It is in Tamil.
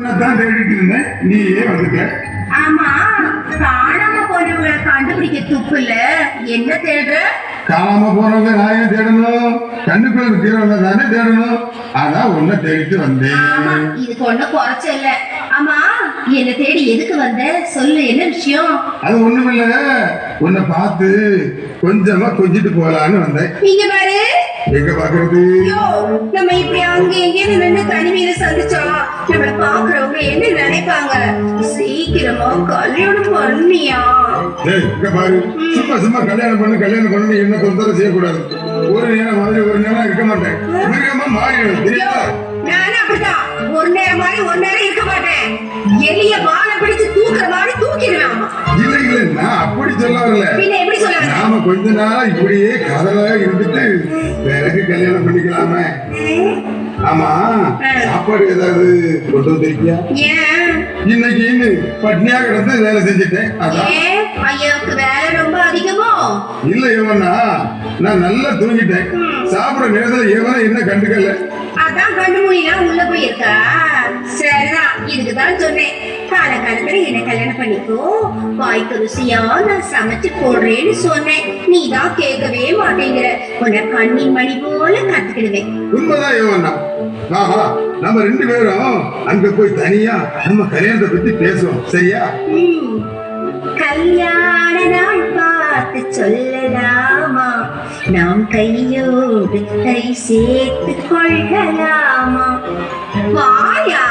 நான் தேடிட்டு இருந்தேன், நீயே வந்துட்ட. ஆமா, காணாம போனவங்களை கண்டுபிடிக்க துப்பு இல்ல, என்ன தேடுற? காணாம போறவங்க நான் ஏன் தேடணும்? கண்ணுக்குள்ள இருக்கிறவங்க தானே தேடணும். அதான் உன்னை தேடிட்டு வந்தேன். இதுக்கு ஒண்ணும் குறைச்ச இல்ல. ஆமா, என்ன தேடி எதுக்கு வந்த? சொல்லு, என்ன விஷயம்? அது ஒண்ணுமில்ல, உன்னை பார்த்து கொஞ்சமா கொஞ்சிட்டு போகலான்னு வந்தேன். நீங்க பாரு, எங்க பாக்குறது? நம்ம இப்படி அங்க எங்கேயும் நின்று தனிமையில சந்திச்சா நம்மள பாக்குறவங்க என்ன நினைப்பாங்க? சீக்கிரமா கல்யாணம் பண்ணியா? இங்க பாரு, சும்மா சும்மா கல்யாணம் பண்ணு என்ன தொந்தரவு செய்யக்கூடாது. ஒரு நேரம் மாதிரி ஒரு நேரம் இருக்க மாட்டேன். மிருகமா மாறிடும், தெரியுமா? நானும் அப்படிதான், ஒரு நேரம் மாதிரி ஒரு நேரம் இருக்க மாட்டேன். எளிய வாழை பிடிச்சு தூக்குற மாதிரி தூக்கிடுவேன். இல்ல இல்ல, நான் அப்படி சொல்ல வரல. பின்ன எப்படி சொல்ல? நாம கொஞ்ச நாளா இப்படியே காதலாக இருந்துட்டு எனக்கு கல்யாணம் பண்ணிக்கலாமே. ஆமா, சாப்பாடு ஏதாவது கொண்டு வந்திருக்கியா? இன்னைக்கு பட்னியா கிடந்து வேலை செஞ்சுட்டேன். ஐயாவுக்கு வேலை ரொம்ப அதிகமோ? இல்ல இவனா, நான் நல்லா தூங்கிட்டேன். சாப்பிட நேரத்துல இவனா என்ன கண்டுக்கல. அதான் கண்ணு மொழிலாம் உள்ள போயிருக்கா. சரிதான், இதுக்குதான் சொன்னேன், காலகாலத்துல என்ன கல்யாணம் பண்ணிக்கோ, வாய்க்கு ருசியா நான் சமைச்சு போடுறேன்னு சொன்னேன். நீதான் கேட்கவே மாட்டேங்கிற. உன்னை கண்ணின் மணி போல கத்துக்கிடுவேன். உண்மைதான் யோகண்ணா. ஆஹா, நம்ம ரெண்டு பேரும் அங்க போய் தனியா நம்ம கல்யாணத்தை பத்தி பேசுவோம், சரியா? கல்யாண நாள் பார்த்து சொல்லலாமா, நாம் கையோடு கை சேர்த்து கொள்ளலாமா? வாயா.